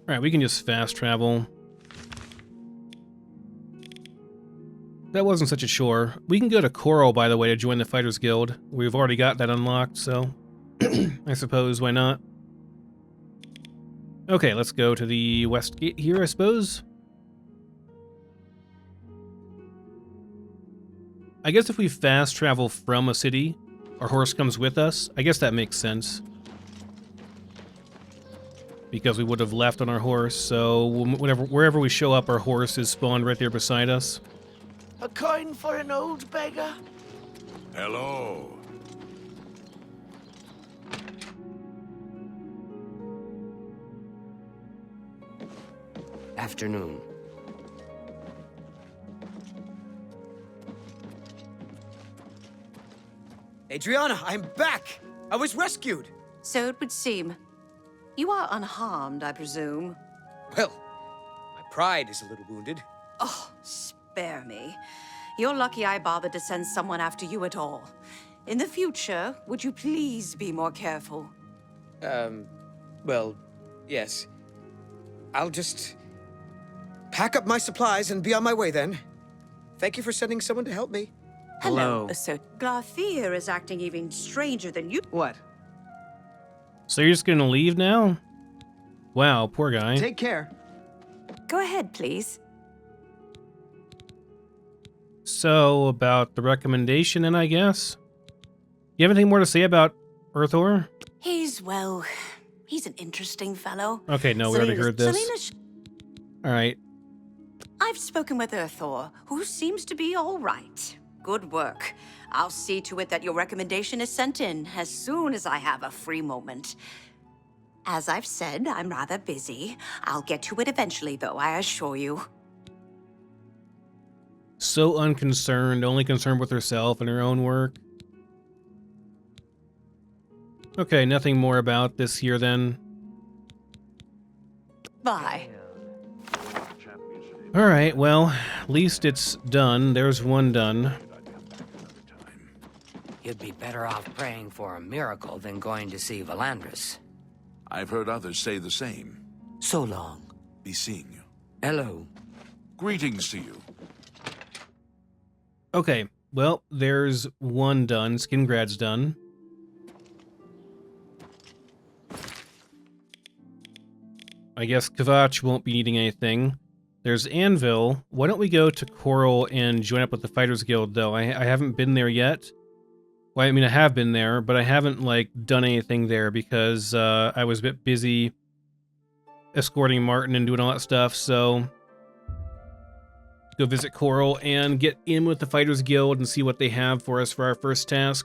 Alright, we can just fast travel. That wasn't such a chore. We can go to Chorrol, by the way, to join the Fighters Guild. We've already got that unlocked, so I suppose why not? Okay, let's go to the west gate here, I suppose. I guess if we fast travel from a city, our horse comes with us. I guess that makes sense. Because we would have left on our horse, so wherever we show up, our horse is spawned right there beside us. A coin for an old beggar? Hello. Afternoon. Adriana, I'm back! I was rescued! So it would seem. You are unharmed, I presume. Well, my pride is a little wounded. Oh, spare me. You're lucky I bothered to send someone after you at all. In the future, would you please be more careful? Well, yes. I'll just pack up my supplies and be on my way then. Thank you for sending someone to help me. Hello, Sir. Glarthir is acting even stranger than you. What? So you're just gonna leave now? Wow, poor guy. Take care. Go ahead, please. So, about the recommendation then, I guess? You have anything more to say about Earthor? He's an interesting fellow. Okay, no, we already heard this. Alright. I've spoken with Earthor, who seems to be all right. Good work. I'll see to it that your recommendation is sent in as soon as I have a free moment. As I've said, I'm rather busy. I'll get to it eventually, though, I assure you. So unconcerned, only concerned with herself and her own work. Okay, nothing more about this here then. Bye. Alright, well, at least it's done. There's one done. You'd be better off praying for a miracle than going to see Valandris. I've heard others say the same. So long. Be seeing you. Hello. Greetings to you. Okay, well, there's one done. Skingrad's done. I guess Kvatch won't be needing anything. There's Anvil. Why don't we go to Chorrol and join up with the Fighters Guild, though? I haven't been there yet. Well, I mean, I have been there, but I haven't, like, done anything there because I was a bit busy escorting Martin and doing all that stuff, so go visit Chorrol and get in with the Fighters Guild and see what they have for us for our first task.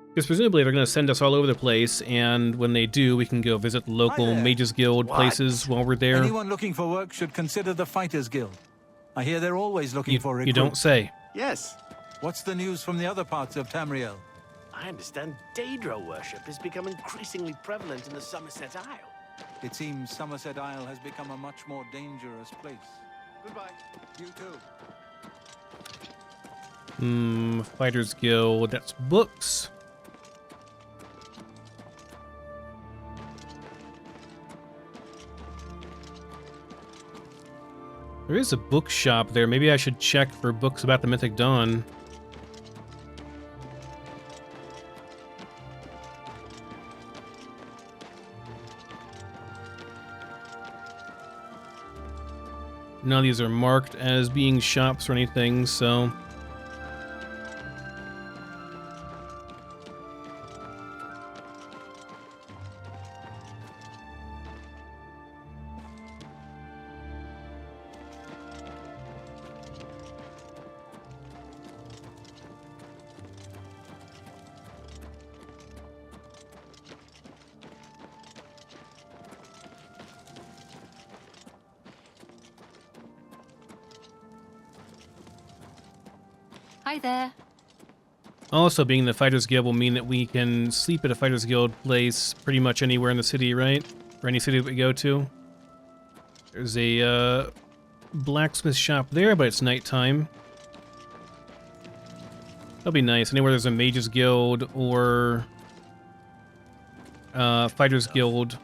Because presumably they're going to send us all over the place, and when they do, we can go visit the local Mages Guild places while we're there. Anyone looking for work should consider the Fighters Guild. I hear they're always looking for recruits. You don't say. Yes. What's the news from the other parts of Tamriel? I understand Daedra worship has become increasingly prevalent in the Somerset Isle. It seems Somerset Isle has become a much more dangerous place. Goodbye. You too. Fighters Guild, that's books. There is a bookshop there. Maybe I should check for books about the Mythic Dawn. None of these are marked as being shops or anything, so... Hi there. Also, being the Fighters Guild will mean that we can sleep at a Fighters Guild place pretty much anywhere in the city, right? Or any city that we go to. There's a blacksmith shop there, but it's nighttime. That'll be nice. Anywhere there's a Mages Guild or Fighters Guild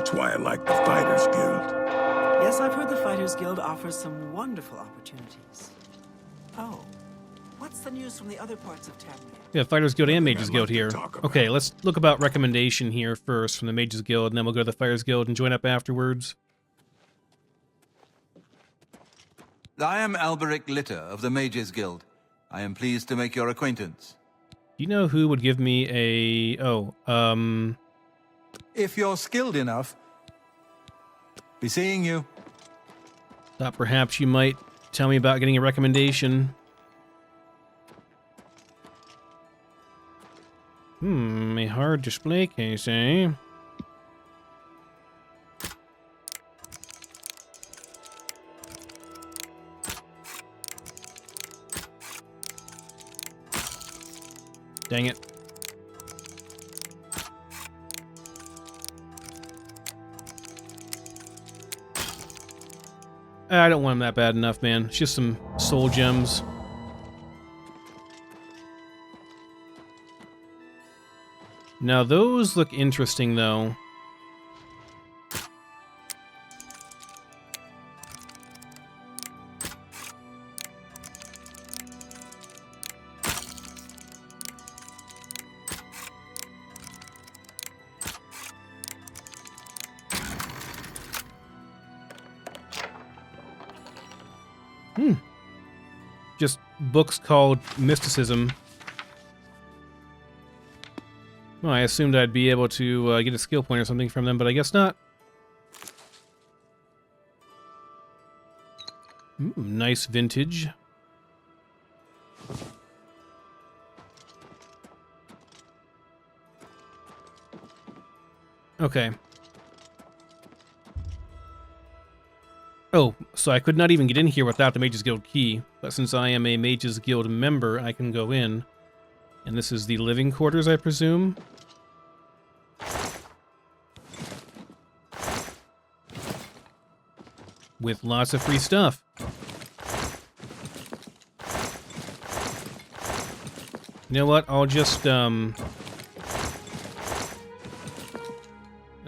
That's why I like the Fighters Guild. Yes, I've heard the Fighters Guild offers some wonderful opportunities. Oh, what's the news from the other parts of Tamriel? Yeah, Fighters Guild and Mages I'd Guild like to here. talk about. Okay, let's look about recommendation here first from the Mages Guild, and then we'll go to the Fighters Guild and join up afterwards. I am Alberic Litter of the Mages Guild. I am pleased to make your acquaintance. Do you know who would give me a... If you're skilled enough, be seeing you. Thought perhaps you might tell me about getting a recommendation. A hard display case, eh? Dang it. I don't want them that bad enough, man. It's just some soul gems. Now, those look interesting, though. Just books called Mysticism. Well, I assumed I'd be able to get a skill point or something from them, but I guess not. Nice vintage. Okay. Oh, so I could not even get in here without the Mages Guild key, but since I am a Mages Guild member, I can go in. And this is the living quarters, I presume? With lots of free stuff. You know what? I'll just,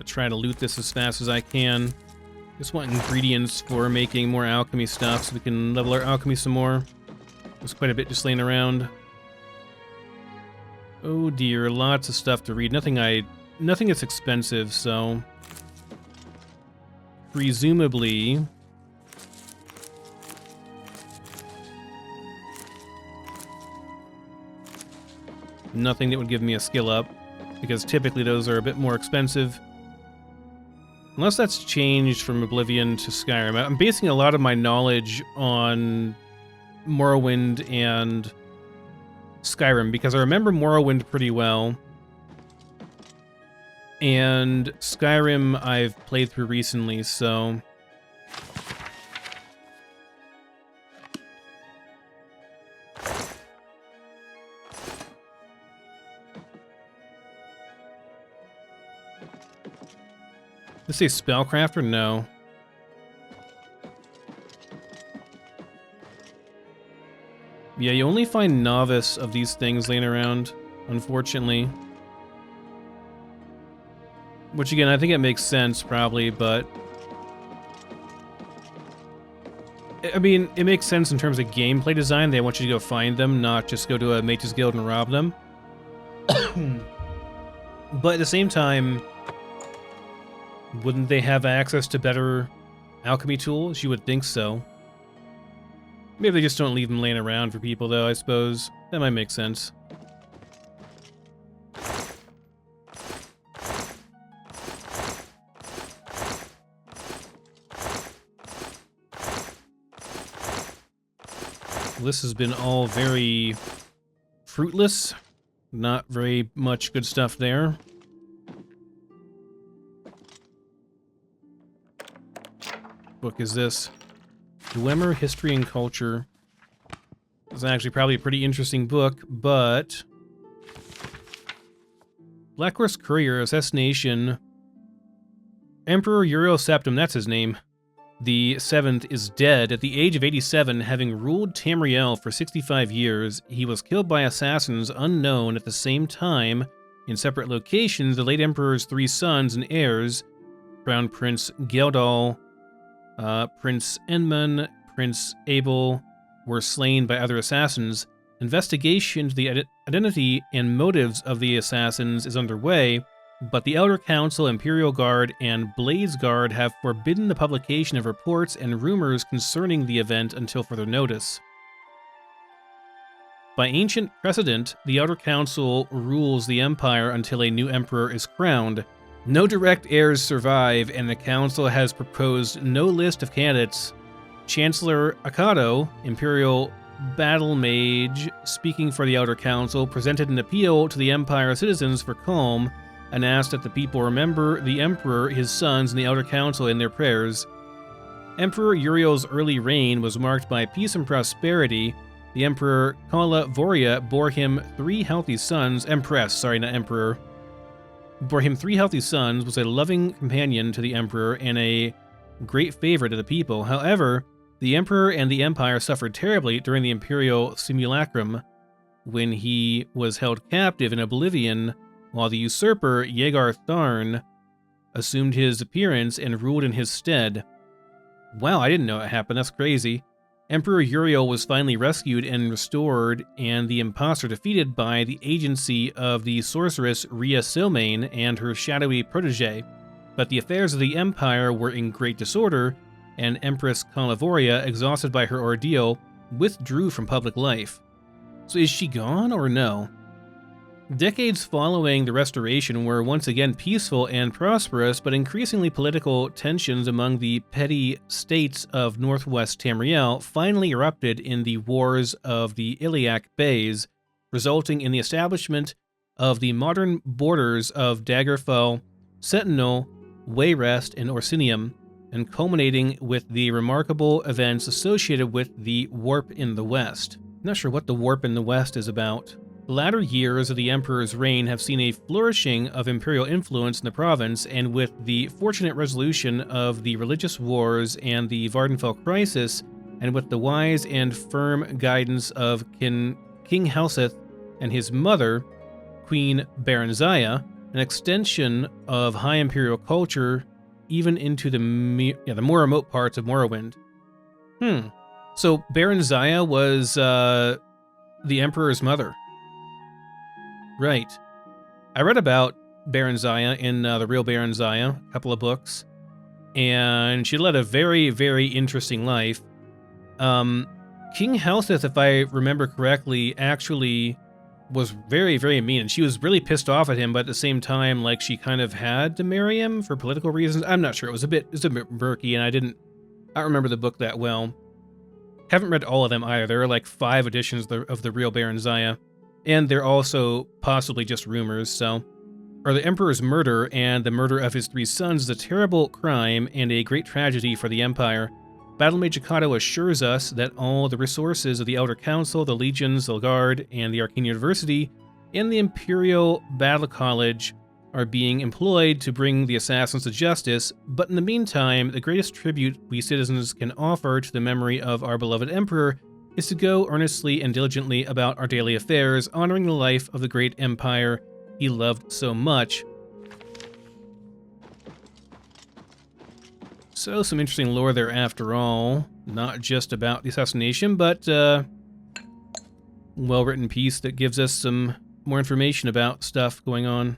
try to loot this as fast as I can. Just want ingredients for making more alchemy stuff so we can level our alchemy some more. There's quite a bit just laying around. Oh dear, lots of stuff to read. Nothing that's expensive, so... Presumably... Nothing that would give me a skill up, because typically those are a bit more expensive. Unless that's changed from Oblivion to Skyrim. I'm basing a lot of my knowledge on Morrowind and Skyrim, because I remember Morrowind pretty well. And Skyrim I've played through recently, so... Does it say spellcraft or no? Yeah, you only find novice of these things laying around, unfortunately. Which again, I think it makes sense probably, but... I mean, it makes sense in terms of gameplay design. They want you to go find them, not just go to a Mages Guild and rob them. But at the same time... Wouldn't they have access to better alchemy tools? You would think so. Maybe they just don't leave them laying around for people, though, I suppose. That might make sense. This has been all very fruitless. Not very much good stuff there. Book is this? Dwemer History and Culture. It's actually probably a pretty interesting book, but... Black Horse Courier, Assassination. Emperor Uriel Septim, that's his name. The 7th is dead at the age of 87, having ruled Tamriel for 65 years. He was killed by assassins unknown at the same time. In separate locations, the late Emperor's 3 sons and heirs Crown Prince Geldal, Prince Enman, Prince Abel were slain by other assassins. Investigation into the identity and motives of the assassins is underway, but the Elder Council, Imperial Guard, and Blades Guard have forbidden the publication of reports and rumors concerning the event until further notice. By ancient precedent, the Elder Council rules the Empire until a new emperor is crowned. No direct heirs survive, and the Council has proposed no list of candidates. Chancellor Akato, Imperial Battle Mage, speaking for the Elder Council, presented an appeal to the Empire citizens for calm and asked that the people remember the Emperor, his sons, and the Elder Council in their prayers. Emperor Uriel's early reign was marked by peace and prosperity. The Emperor Kala Voria bore him 3 healthy sons. Bore him 3 healthy sons, was a loving companion to the Emperor, and a great favorite of the people. However, the Emperor and the Empire suffered terribly during the Imperial Simulacrum, when he was held captive in Oblivion, while the usurper Yegar Tharn assumed his appearance and ruled in his stead. Wow, I didn't know it happened. That's crazy. Emperor Uriel was finally rescued and restored, and the imposter defeated by the agency of the sorceress Rhea Silmain and her shadowy protege. But the affairs of the Empire were in great disorder, and Empress Calavoria, exhausted by her ordeal, withdrew from public life. So is she gone or no? Decades following the Restoration were once again peaceful and prosperous, but increasingly political tensions among the petty states of northwest Tamriel finally erupted in the Wars of the Iliac Bays, resulting in the establishment of the modern borders of Daggerfell, Sentinel, Wayrest, and Orsinium, and culminating with the remarkable events associated with the Warp in the West. I'm not sure what the Warp in the West is about. The latter years of the Emperor's reign have seen a flourishing of imperial influence in the province, and with the fortunate resolution of the religious wars and the Vardenfell crisis, and with the wise and firm guidance of King Helseth and his mother, Queen Baranziah, an extension of high imperial culture even into the more remote parts of Morrowind. So Baranziah was the Emperor's mother. Right. I read about Baranziah in The Real Baranziah, a couple of books, and she led a very, very interesting life. King Helseth, if I remember correctly, actually was very, very mean, and she was really pissed off at him, but at the same time, like, she kind of had to marry him for political reasons. I'm not sure. It was a bit murky, and I don't remember the book that well. Haven't read all of them either. There are like 5 editions of The Real Baranziah. And they're also possibly just rumors, so... The Emperor's murder and the murder of his 3 sons is a terrible crime and a great tragedy for the Empire. Battle Mage Akato assures us that all the resources of the Elder Council, the Legions, the Guard, and the Arcane University, and the Imperial Battle College are being employed to bring the assassins to justice, but in the meantime, the greatest tribute we citizens can offer to the memory of our beloved Emperor is to go earnestly and diligently about our daily affairs, honoring the life of the great empire he loved so much. So, some interesting lore there after all. Not just about the assassination, but well-written piece that gives us some more information about stuff going on.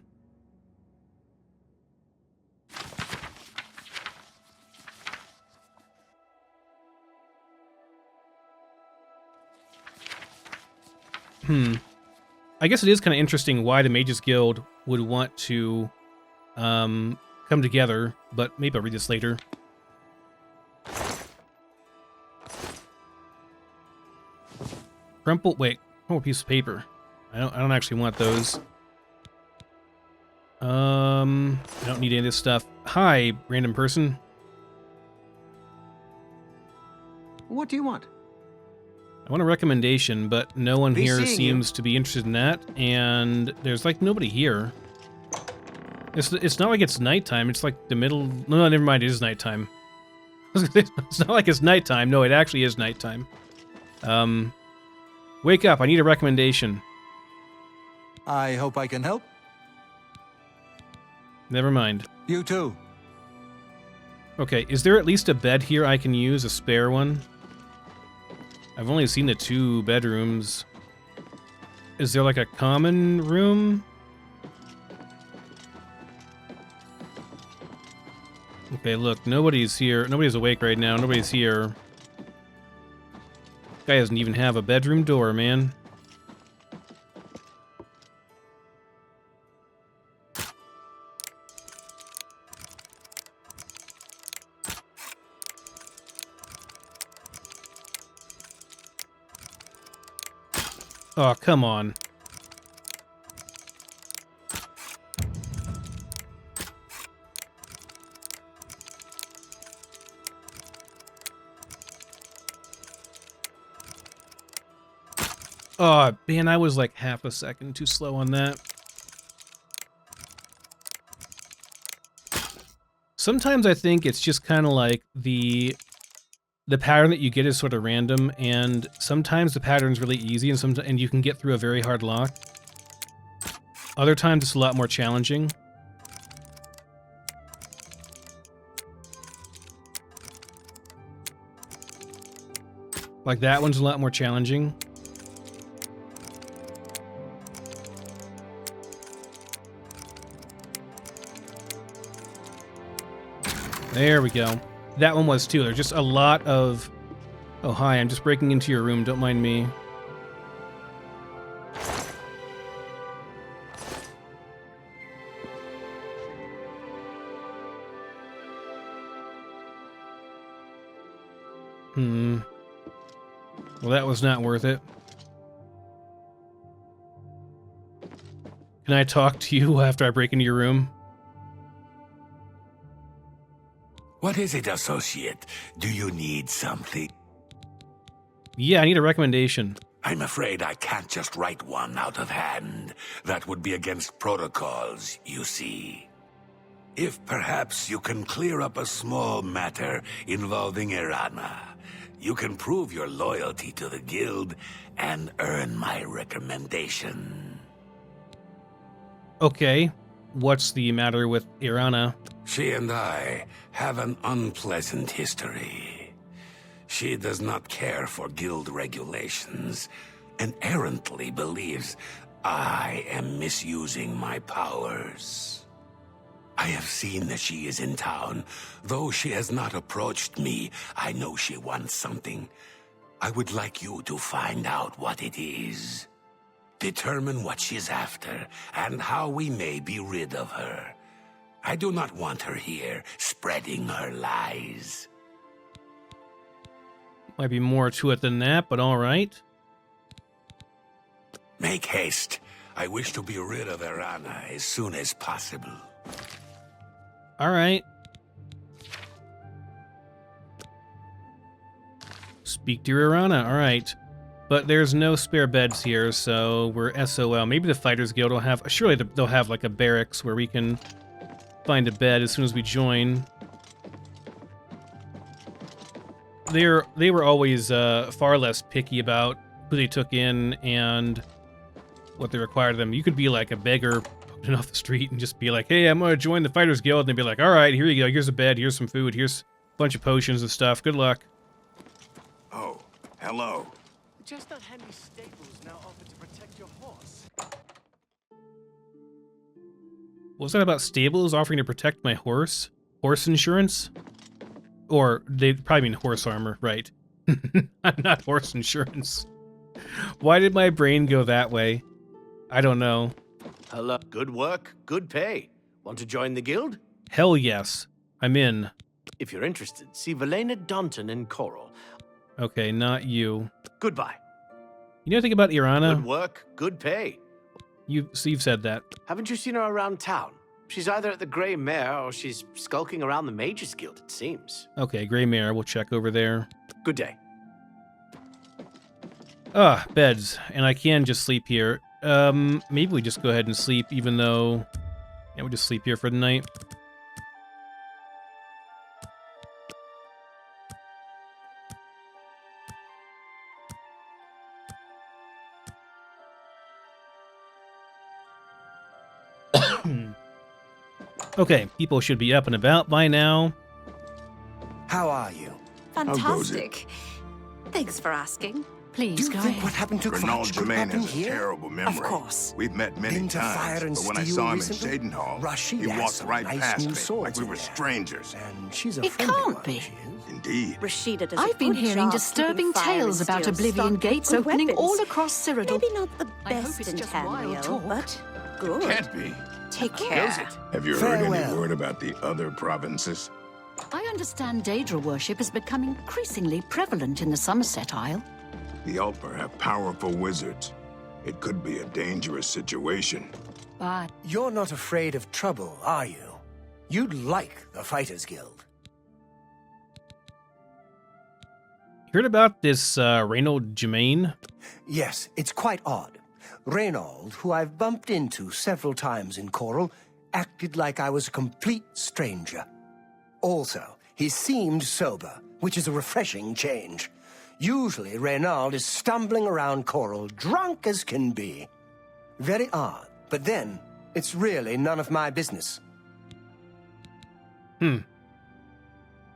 I guess it is kind of interesting why the Mages Guild would want to come together, but maybe I'll read this later. Wait, piece of paper. I don't actually want those. I don't need any of this stuff. Hi, random person. What do you want? I want a recommendation, but no one here seems to be interested in that, and there's like nobody here. It's not like it's nighttime, it's like the middle... No, never mind, it is nighttime. It's not like it's nighttime, no, it actually is nighttime. Wake up, I need a recommendation. I hope I can help. Never mind. You too. Okay, is there at least a bed here I can use, a spare one? I've only seen the 2 bedrooms. Is there like a common room? Okay, look, nobody's here. Nobody's awake right now. Nobody's here. Guy doesn't even have a bedroom door, man. Oh, come on. Oh, man, I was like half a second too slow on that. Sometimes I think it's just kind of like the pattern that you get is sort of random, and sometimes the pattern's really easy, and you can get through a very hard lock. Other times it's a lot more challenging. Like that one's a lot more challenging. There we go. That one was too. There's just a lot of... Oh, hi, I'm just breaking into your room. Don't mind me. Well, that was not worth it. Can I talk to you after I break into your room? What is it, associate? Do you need something? Yeah, I need a recommendation. I'm afraid I can't just write one out of hand. That would be against protocols, you see. If perhaps you can clear up a small matter involving Earana, you can prove your loyalty to the guild and earn my recommendation. Okay. What's the matter with Earana? She and I have an unpleasant history. She does not care for guild regulations and errantly believes I am misusing my powers. I have seen that she is in town. Though she has not approached me, I know she wants something. I would like you to find out what it is. Determine what she's after, and how we may be rid of her. I do not want her here, spreading her lies. Might be more to it than that, but alright. Make haste. I wish to be rid of Earana as soon as possible. Alright. Speak to Earana, alright. But there's no spare beds here, so we're SOL. Maybe the Fighters Guild will have... Surely they'll have like a barracks where we can find a bed as soon as we join. They were always far less picky about who they took in and what they required of them. You could be like a beggar walking off the street and just be like, hey, I'm going to join the Fighters Guild. And they'd be like, all right, here you go. Here's a bed. Here's some food. Here's a bunch of potions and stuff. Good luck. Oh, hello. Just that handy stables now offer to protect your horse. What was that about stables offering to protect my horse? Horse insurance? Or they probably mean horse armor, right? I'm not horse insurance. Why did my brain go that way? I don't know. Hello. Good work, good pay. Want to join the guild? Hell yes. I'm in. If you're interested, see Velena Daunton in Chorrol. Okay, not you. Goodbye. You know anything about Earana? Good work, good pay. You've said that. Haven't you seen her around town? She's either at the Grey Mare or she's skulking around the Mages Guild, it seems. Okay, Grey Mare, we'll check over there. Good day. Ah, beds. And I can just sleep here. Maybe we just go ahead and sleep, even though... Yeah, we'll just sleep here for the night. Okay, people should be up and about by now. fantastic. Thanks for asking. Please Do go you think ahead. what happened to Renaud Kvatch could Germain happen has a here? terrible memory. Of course. We've met many Been to Fire times, and but when I Steel saw him recently? in Shadenhall, Rashid he has walked some right nice past new me, swords like we in were there. strangers. And she's a It friendly can't one, be. she is. Indeed. Rashida does a I've been good hearing job disturbing keeping Fire tales and about Steel Oblivion stocked with gates good opening weapons. all across Cyrodiil. Maybe not the I hope best it's in just wild Tamriel, talk. but good. Can't be. Take care. Have you heard any Farewell. word about the other provinces? I understand Daedra worship is becoming increasingly prevalent in the Somerset Isle. The Ulper have powerful wizards. It could be a dangerous situation. But You're not afraid of trouble, are you? You'd like the Fighters Guild. Heard about this Renaud Germain? Yes, it's quite odd. Reynald, who I've bumped into several times in Chorrol, acted like I was a complete stranger. Also, he seemed sober, which is a refreshing change. Usually, Reynald is stumbling around Chorrol, drunk as can be. Very odd, but then, it's really none of my business.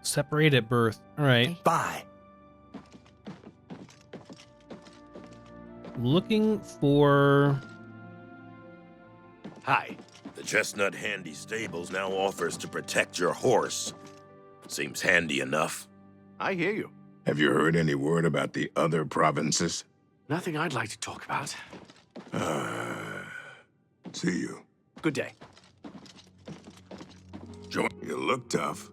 Separate at birth. All right. Bye. Looking for... Hi. The Chestnut Handy Stables now offers to protect your horse. Seems handy enough. I hear you. Have you heard any word about the other provinces? Nothing I'd like to talk about. See you. Good day. Join. You look tough.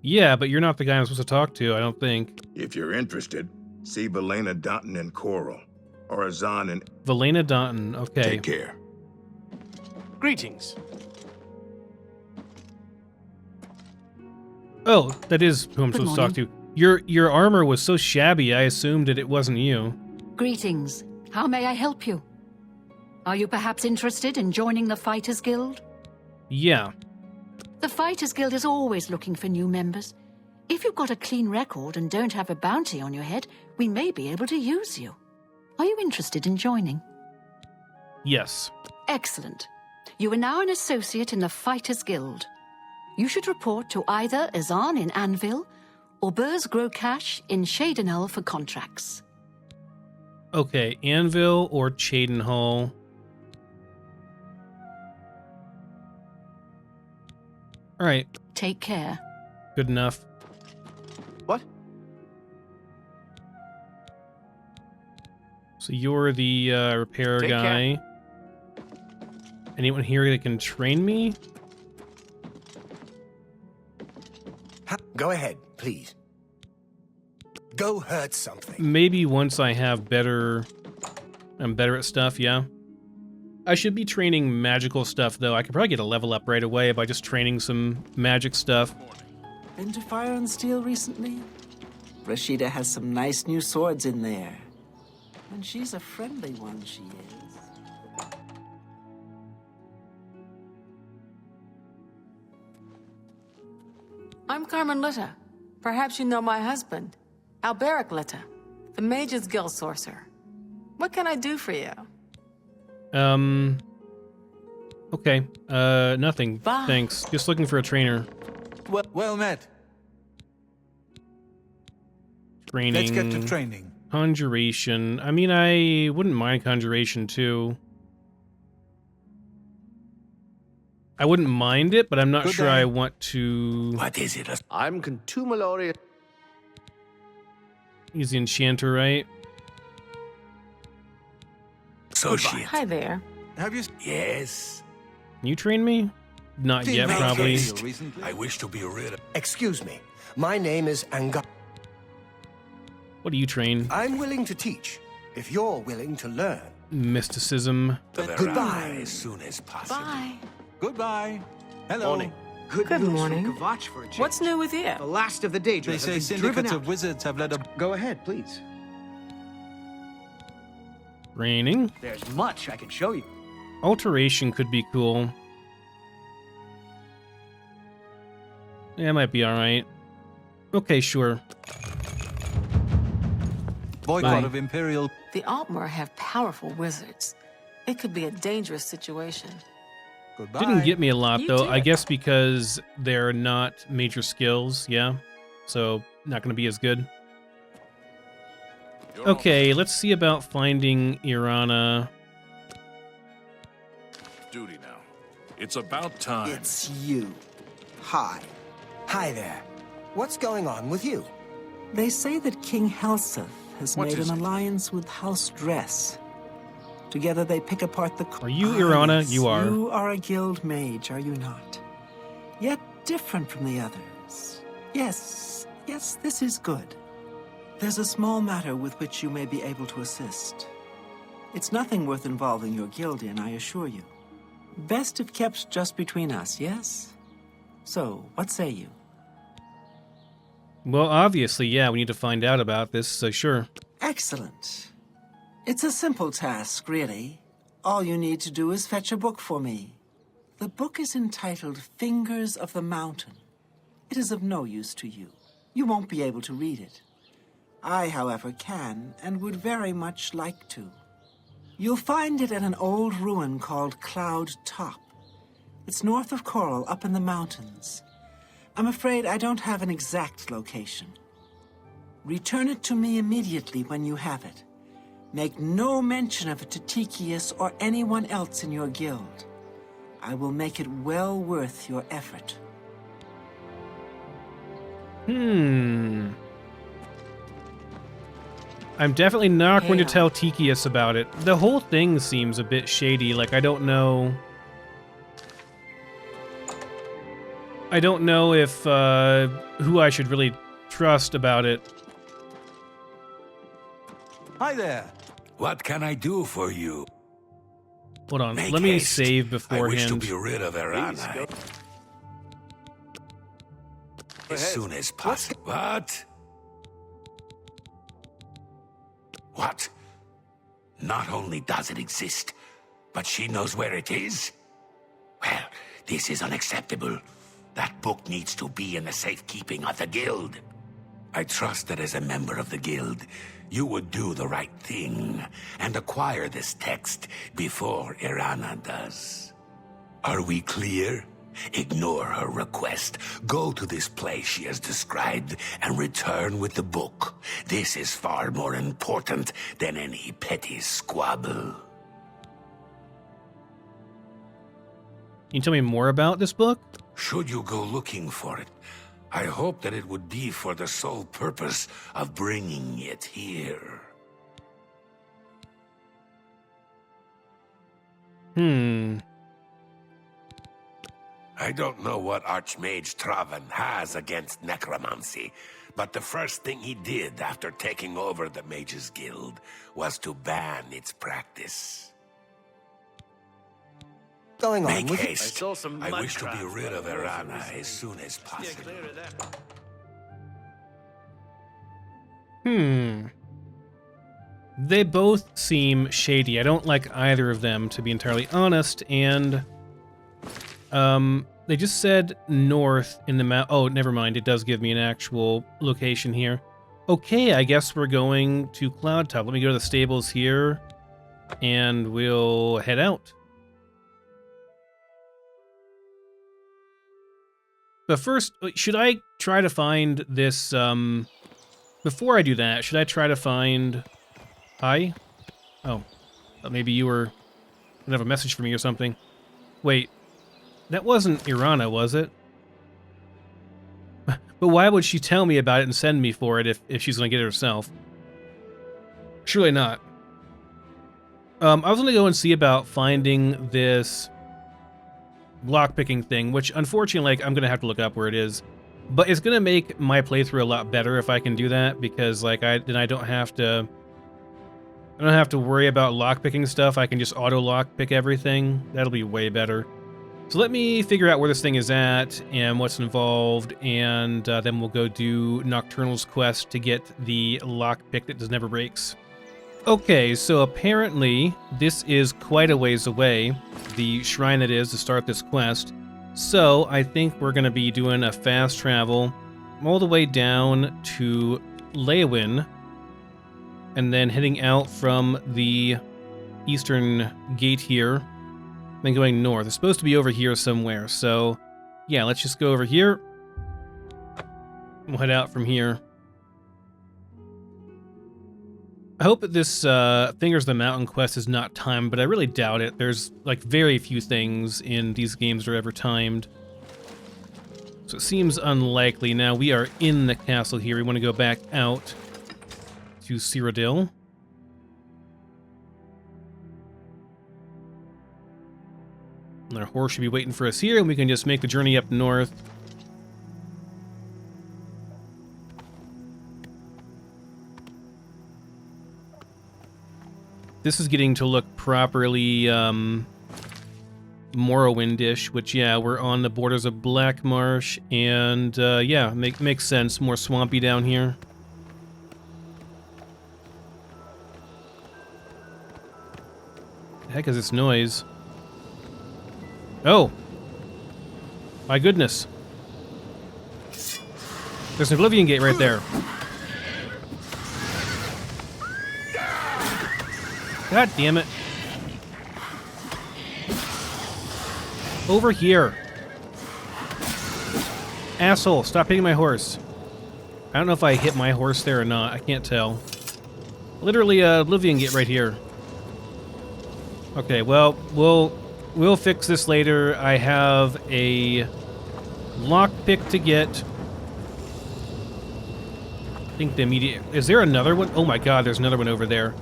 Yeah, but you're not the guy I'm supposed to talk to, I don't think. If you're interested, see Valena Danton in Chorrol, or Azan in... Valena Danton, okay. Take care. Greetings. Oh, that is who I'm Good supposed to talk to. Your armor was so shabby, I assumed that it wasn't you. greetings. How may I help you? Are you perhaps interested in joining the Fighters Guild? Yeah. The Fighters Guild is always looking for new members. If you've got a clean record and don't have a bounty on your head, we may be able to use you. Are you interested in joining? Yes. Excellent. You are now an associate in the Fighters Guild. You should report to either Azan in Anvil or Burz Grocash in Shadenhall for contracts. Okay, Anvil or Chadenhall. All right, Take care. good enough. What? So you're the repair Take guy. Anyone here that can train me? Go ahead, please. Go hurt something. Maybe once I have better... I'm better at stuff, yeah. I should be training magical stuff, though. I could probably get a level up right away by just training some magic stuff. Been to Fire and Steel recently? Rashida has some nice new swords in there. And she's a friendly one, she is. I'm Carmen Litta. Perhaps you know my husband, Alberic Litta, the Mages Guild sorcerer. What can I do for you? Okay. Nothing. Bye. Thanks. Just looking for a trainer. Well met. Training. Let's get to training. Conjuration. I mean, I wouldn't mind conjuration, too. I wouldn't mind it, but I'm not Good sure day. I want to... What is it? I'm Contumelorius. He's the enchanter, right? Associate. Hi there. Have you Yes. Can you train me? Not seen yet, Valkyrie probably. recently? I wish to be rid of... Excuse me. My name is Anga. What do you train? I'm willing to teach, if you're willing to learn. Mysticism. Goodbye. As soon as possible. Bye. Goodbye. Hello. Morning. Good Good news from morning. Kvatch for a change. What's new with you? The last of the Daedra They have say been driven syndicates out. of wizards have led a... Go ahead, please. Training. There's much I can show you. Alteration could be cool. Yeah, it might be alright. Okay, sure. boycott Bye. of Imperial... The Altmer have powerful wizards. It could be a dangerous situation. Goodbye. Didn't get me a lot, You though. I did. guess because they're not major skills, yeah? so not going to be as good. Okay, let's see about finding Earana. Duty now. It's about time. It's you. Hi. Hi there. What's going on with you? They say that King Helseth has What made is an it? alliance with House Dress. Together they pick apart the... Are you Earana? yes, You are. You are a guild mage, are you not? Yet different from the others. Yes, this is good. There's a small matter with which you may be able to assist. It's nothing worth involving your guild in, I assure you. Best if kept just between us, yes? So, what say you? Well, obviously, yeah, we need to find out about this, so sure. Excellent. It's a simple task, really. All you need to do is fetch a book for me. The book is entitled Fingers of the Mountain. It is of no use to you. You won't be able to read it. I, however, can and would very much like to. You'll find it at an old ruin called Cloud Top. It's north of Chorrol, up in the mountains. I'm afraid I don't have an exact location. Return it to me immediately when you have it. Make no mention of it to TES or anyone else in your guild. I will make it well worth your effort. I'm definitely not going to tell TES about it. The whole thing seems a bit shady, like I don't know if, who I should really trust about it. Hi there. What can I do for you? Hold on, Make let me haste. save I wish beforehand. to be rid of Earana as soon as possible. What? What? Not only does it exist, but she knows where it is? Well, this is unacceptable. That book needs to be in the safekeeping of the guild. I trust that as a member of the guild, you would do the right thing and acquire this text before Earana does. Are we clear? Ignore her request. Go to this place she has described and return with the book. This is far more important than any petty squabble. Can you tell me more about this book? Should you go looking for it, I hope that it would be for the sole purpose of bringing it here. I don't know what Archmage Traven has against necromancy, but the first thing he did after taking over the Mages Guild was to ban its practice. Going on Make with haste. I saw some I wish to be mudcraft rid of running away from Earana me. as soon as possible. Clear of that. They both seem shady. I don't like either of them, to be entirely honest, and they just said north in the map. Oh, never mind. It does give me an actual location here. Okay, I guess we're going to Cloud Top. Let me go to the stables here, and we'll head out. But first, should I try to find this, before I do that, should I try to find... Hi? Oh, thought maybe you were gonna have a message for me or something. Wait, that wasn't Earana, was it? But why would she tell me about it and send me for it if she's gonna get it herself? Surely not. I was gonna go and see about finding this lockpicking thing, which unfortunately, like, I'm gonna have to look up where it is. But it's gonna make my playthrough a lot better if I can do that, because like I don't have to worry about lockpicking stuff. I can just auto lockpick everything. That'll be way better. So let me figure out where this thing is at and what's involved, and then we'll go do Nocturnal's quest to get the lockpick that never breaks. Okay, so apparently this is quite a ways away, the shrine that is to start this quest. So I think we're going to be doing a fast travel all the way down to Leywin, and then heading out from the eastern gate here, then going north. It's supposed to be over here somewhere, so yeah, let's just go over here. We'll head out from here. I hope that this Fingers of the Mountain quest is not timed, but I really doubt it. There's like very few things in these games that are ever timed. So it seems unlikely. Now we are in the castle here. We want to go back out to Cyrodiil. And our horse should be waiting for us here, and we can just make the journey up north. This is getting to look properly Morrowindish, which, yeah, we're on the borders of Black Marsh, and, yeah, makes sense. More swampy down here. The heck is this noise? Oh! My goodness. There's an Oblivion Gate right there. God damn it. Over here. Asshole, stop hitting my horse. I don't know if I hit my horse there or not. I can't tell. Literally a Oblivion Gate right here. Okay, well, we'll fix this later. I have a lockpick to get. I think the immediate... Is there another one? Oh my god, there's another one over there.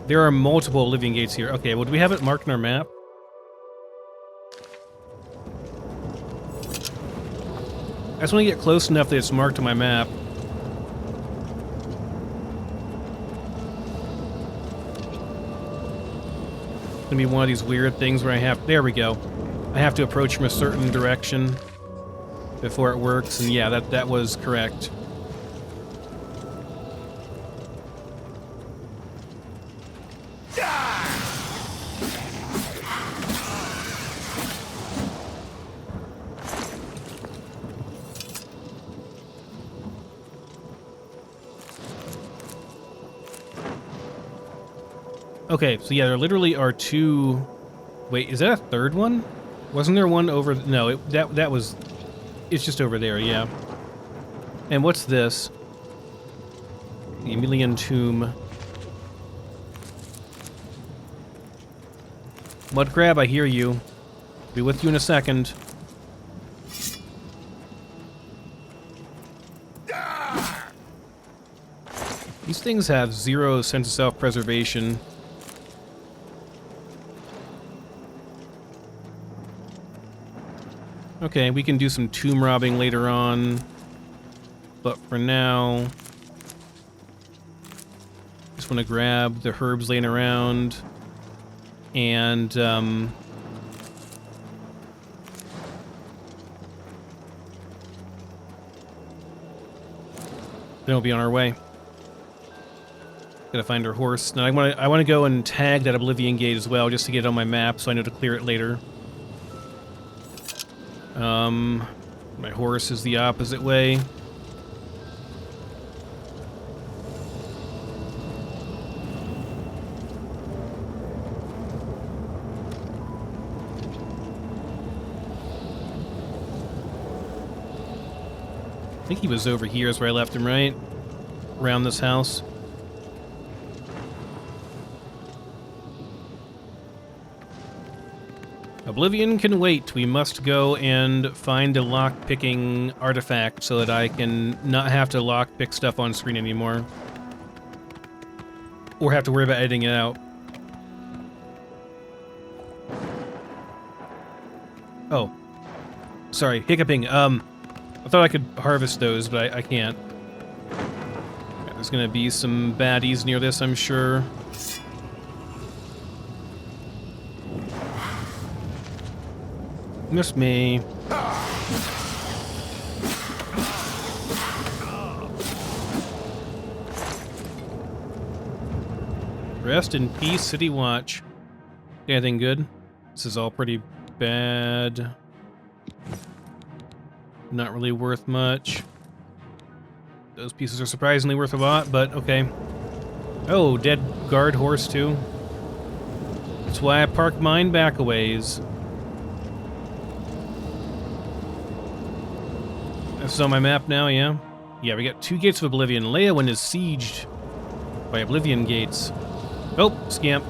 There are multiple Oblivion Gates here. Okay, well, do we have it marked on our map? I just want to get close enough that it's marked on my map. It's gonna be one of these weird things where I have... There we go. I have to approach from a certain direction before it works, and yeah, that was correct. Okay, so yeah, there literally are two... Wait, is that a third one? Wasn't there one over... No, that was... It's just over there, yeah. And what's this? The Emilian Tomb. Mudcrab, I hear you. Be with you in a second. These things have zero sense of self-preservation. Okay, we can do some tomb robbing later on, but for now, just want to grab the herbs laying around, and then we'll be on our way. Gotta find our horse. Now I want to go and tag that Oblivion Gate as well, just to get it on my map, so I know to clear it later. My horse is the opposite way. I think he was over here is where I left him, right? Around this house. Oblivion can wait. We must go and find a lock-picking artifact so that I can not have to lock-pick stuff on screen anymore. Or have to worry about editing it out. Oh. Sorry, hiccuping. I thought I could harvest those, but I can't. Yeah, there's gonna be some baddies near this, I'm sure. Miss me. Rest in peace, City Watch. Anything good? This is all pretty bad. Not really worth much. Those pieces are surprisingly worth a lot, but okay. Oh, dead guard horse too. That's why I parked mine back a ways. This is on my map now, yeah? Yeah, we got 2 gates of Oblivion. Leyawen is sieged by Oblivion gates. Oh, scamp.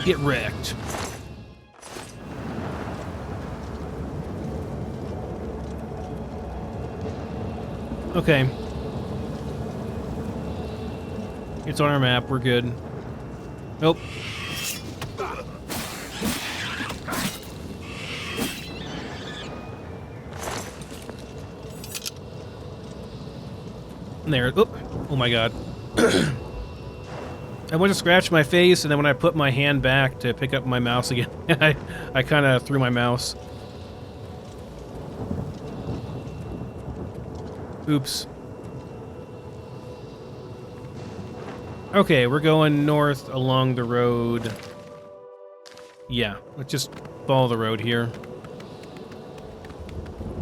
Get wrecked. Okay. It's on our map. We're good. Nope. There. Oop. Oh my god. I went to scratch my face, and then when I put my hand back to pick up my mouse again, I kind of threw my mouse. Oops. Okay, we're going north along the road. Yeah, let's just follow the road here.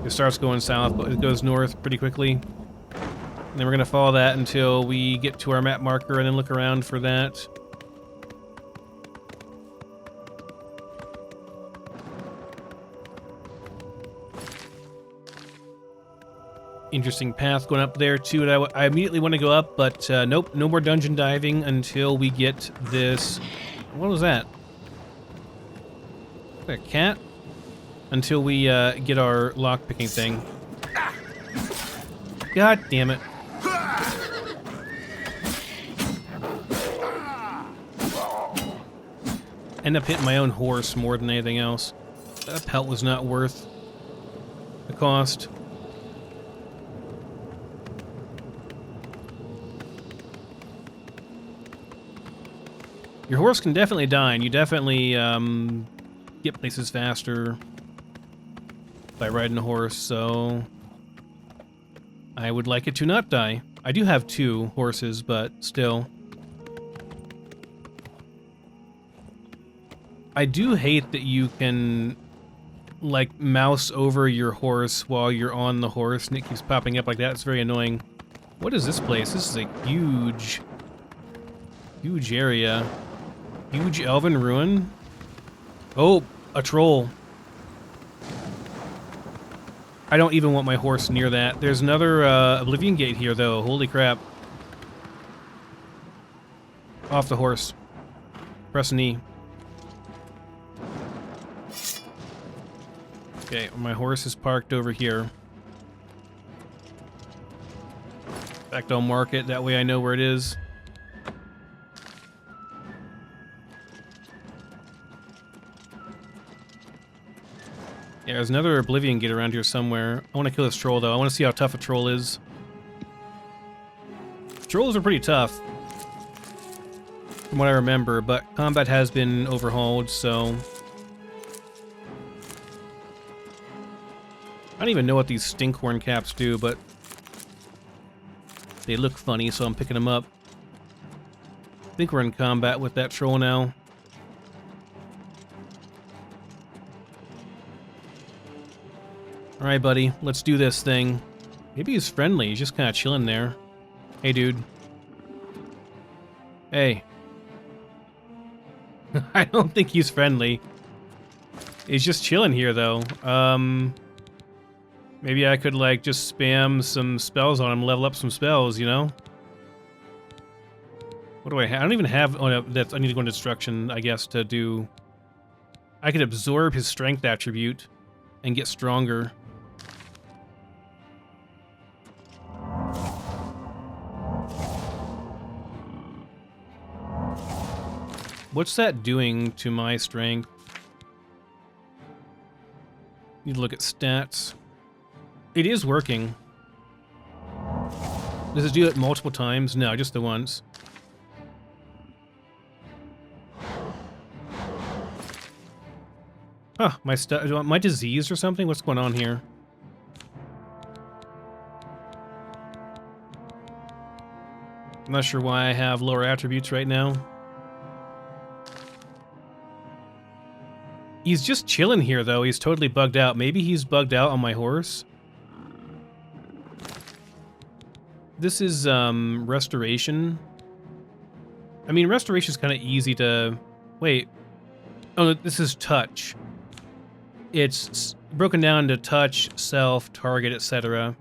It starts going south, but it goes north pretty quickly. And then we're going to follow that until we get to our map marker and then look around for that. Interesting path going up there too, and I immediately want to go up, but nope, no more dungeon diving until we get this. What was that? A cat? Until we get our lockpicking thing. God damn it. End up hitting my own horse more than anything else. That pelt was not worth the cost. Your horse can definitely die, and you definitely get places faster by riding a horse, so I would like it to not die. I do have 2 horses, but still. I do hate that you can, like, mouse over your horse while you're on the horse, and it keeps popping up like that. It's very annoying. What is this place? This is a huge area. Huge elven ruin. Oh, a troll. I don't even want my horse near that. There's another Oblivion gate here, though. Holy crap. Off the horse. Press an E. Okay, my horse is parked over here. In fact, I'll mark it. That way I know where it is. Yeah, there's another Oblivion gate around here somewhere. I want to kill this troll, though. I want to see how tough a troll is. Trolls are pretty tough, from what I remember, but combat has been overhauled, so I don't even know what these stinkhorn caps do, but they look funny, so I'm picking them up. I think we're in combat with that troll now. Alright, buddy, let's do this thing. Maybe he's friendly, he's just kind of chilling there. Hey, dude. Hey. I don't think he's friendly. He's just chilling here, though. Maybe I could, like, just spam some spells on him, level up some spells, you know? What do I have? I don't even have... Oh, no, that's, I need to go into destruction, I guess, to do... I could absorb his strength attribute and get stronger. What's that doing to my strength? Need to look at stats. It is working. Does it do it multiple times? No, just the once. Huh, am I diseased or something? What's going on here? I'm not sure why I have lower attributes right now. He's just chilling here, though. He's totally bugged out. Maybe he's bugged out on my horse. This is restoration. I mean, restoration is kind of easy to... Wait. Oh, this is touch. It's broken down to touch, self, target, etc.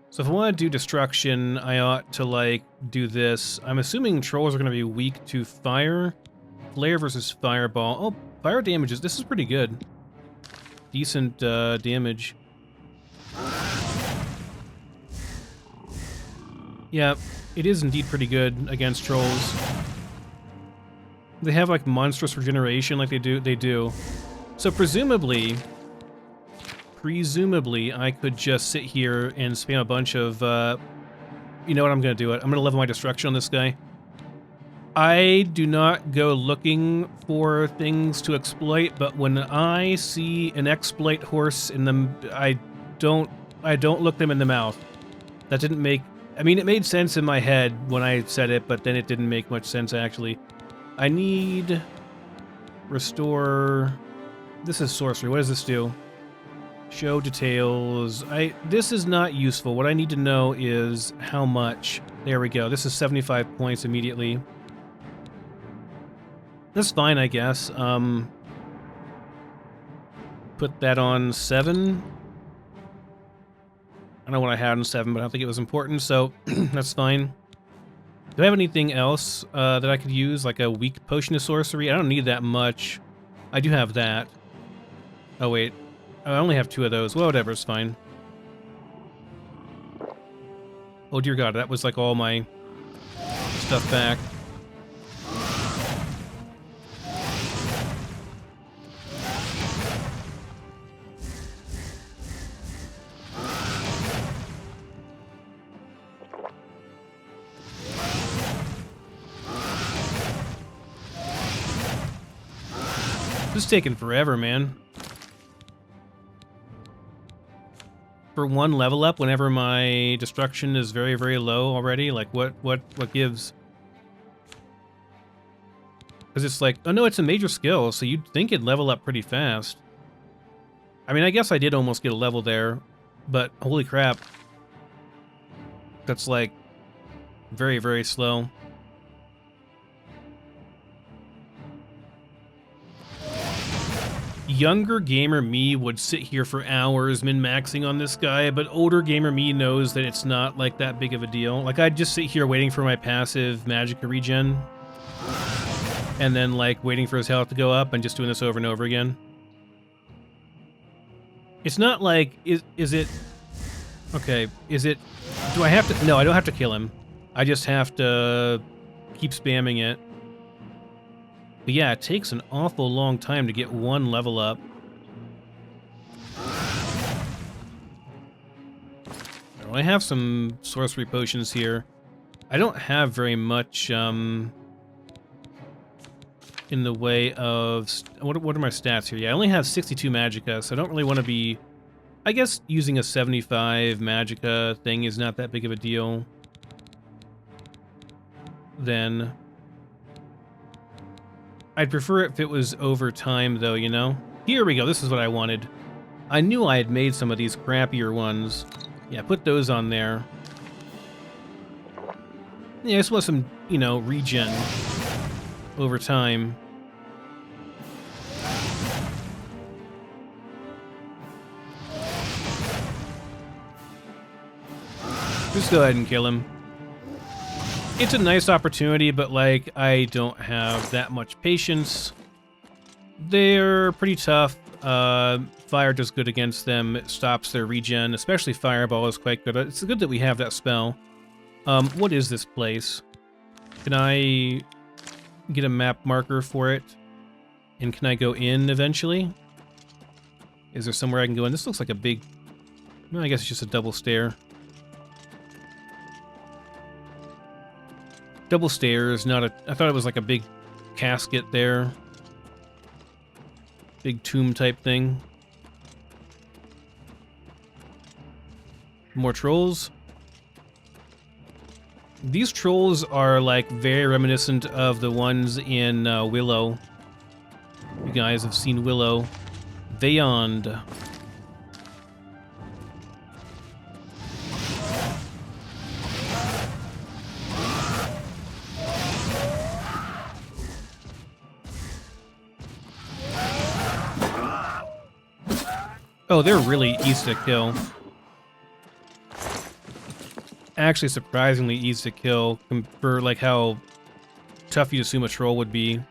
So if I want to do destruction, I ought to, like, do this. I'm assuming trolls are going to be weak to fire. Flare versus fireball. Oh, fire damages. This is pretty good. Decent damage. Yeah, it is indeed pretty good against trolls. They have like monstrous regeneration like they do. So presumably I could just sit here and spam a bunch of you know what, I'm gonna do it. I'm gonna level my destruction on this guy. I do not go looking for things to exploit, but when I see an exploit horse in them, I don't look them in the mouth. That didn't make... I mean, it made sense in my head when I said it, but then it didn't make much sense, actually. I need... Restore... This is sorcery. What does this do? Show details. This is not useful. What I need to know is how much. There we go. This is 75 points immediately. That's fine, I guess. Put that on 7. I don't know what I had on 7, but I don't think it was important, so that's fine. Do I have anything else that I could use, like a weak potion of sorcery? I don't need that much. I do have that. Oh, wait. I only have 2 of those. Well, whatever, it's fine. Oh, dear God, that was like all my stuff back. This is taking forever, man. For 1 level up, whenever my destruction is very, very low already, like what gives? Because it's like, oh no, it's a major skill, so you'd think it'd level up pretty fast. I mean, I guess I did almost get a level there, but holy crap. That's like very, very slow. Younger gamer me would sit here for hours min-maxing on this guy, but older gamer me knows that it's not like that big of a deal. Like, I'd just sit here waiting for my passive magicka regen, and then like waiting for his health to go up and just doing this over and over again. It's not like, is it, okay, is it, do I have to, no, I don't have to kill him. I just have to keep spamming it. But yeah, it takes an awful long time to get 1 level up. I have some sorcery potions here. I don't have very much in the way of... What are my stats here? Yeah, I only have 62 magicka, so I don't really want to be... I guess using a 75 magicka thing is not that big of a deal. Then... I'd prefer it if it was over time, though, you know? Here we go, this is what I wanted. I knew I had made some of these crappier ones. Yeah, put those on there. Yeah, I just want some, you know, regen over time. Just go ahead and kill him. It's a nice opportunity, but, like, I don't have that much patience. They're pretty tough. Fire does good against them. It stops their regen, especially Fireball is quite good. It's good that we have that spell. What is this place? Can I get a map marker for it? And can I go in eventually? Is there somewhere I can go in? This looks like a big... Well, I guess it's just a double stair. Double stairs, not a... I thought it was like a big casket there. Big tomb type thing. More trolls. These trolls are like very reminiscent of the ones in Willow. You guys have seen Willow. Beyond. Oh, they're really easy to kill. Actually, surprisingly easy to kill for like how tough you'd assume a troll would be.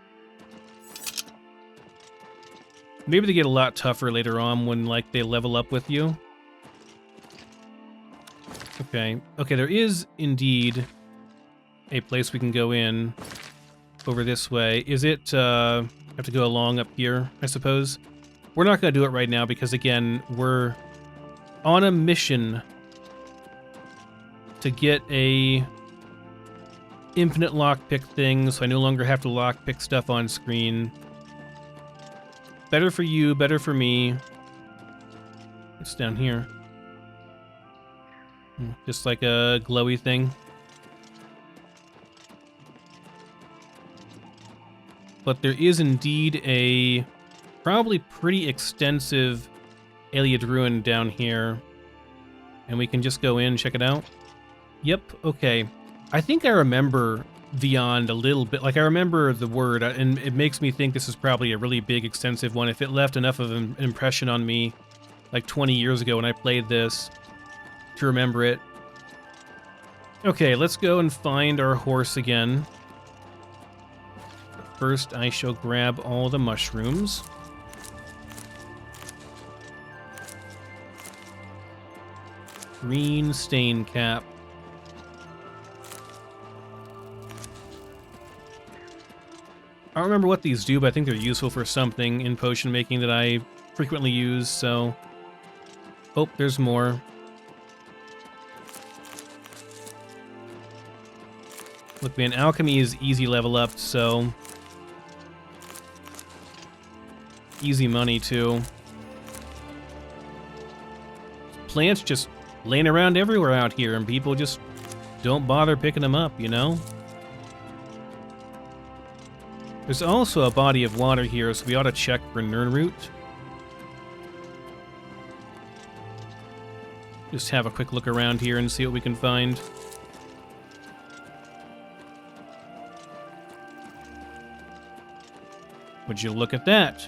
Maybe they get a lot tougher later on when like they level up with you. Okay. Okay, there is indeed a place we can go in over this way. Is it have to go along up here, I suppose? We're not going to do it right now because again, we're on a mission to get a infinite lockpick thing, so I no longer have to lockpick stuff on screen. Better for you, better for me. It's down here. Just like a glowy thing. But there is indeed a probably pretty extensive Ayleid ruin down here. And we can just go in and check it out. Yep, okay. I think I remember Beyond a little bit. Like, I remember the word, and it makes me think this is probably a really big, extensive one. If it left enough of an impression on me, like 20 years ago when I played this, to remember it. Okay, let's go and find our horse again. First, I shall grab all the mushrooms. Green stain cap. I don't remember what these do, but I think they're useful for something in potion making that I frequently use, so... Oh, there's more. Look, man, alchemy is easy level up, so... Easy money, too. Plants just laying around everywhere out here, and people just don't bother picking them up, you know? There's also a body of water here, so we ought to check for Nirnroot. Just have a quick look around here and see what we can find. Would you look at that?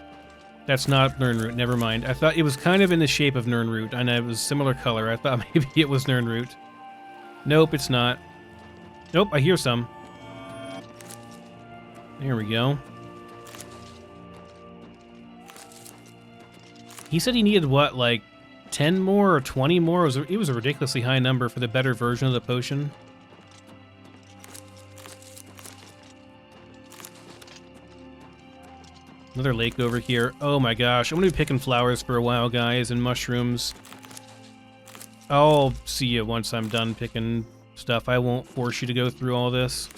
That's not Nirnroot, never mind. I thought it was kind of in the shape of Nirnroot, and it was similar color. I thought maybe it was Nirnroot. Nope, it's not. Nope, I hear some. There we go. He said he needed, what, like 10 more or 20 more? It was a ridiculously high number for the better version of the potion. Another lake over here. Oh my gosh, I'm gonna be picking flowers for a while, guys, and mushrooms. I'll see you once I'm done picking stuff. I won't force you to go through all this.